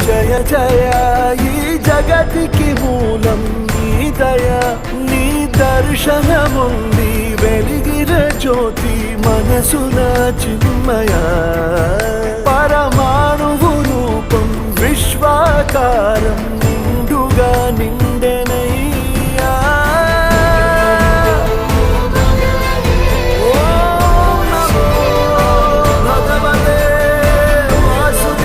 జయ జయ ఈ జగతికి మూలం నీ దయ నీ దర్శనముంది వెలిగిన జ్యోతి మనసున చిన్మయ పరమా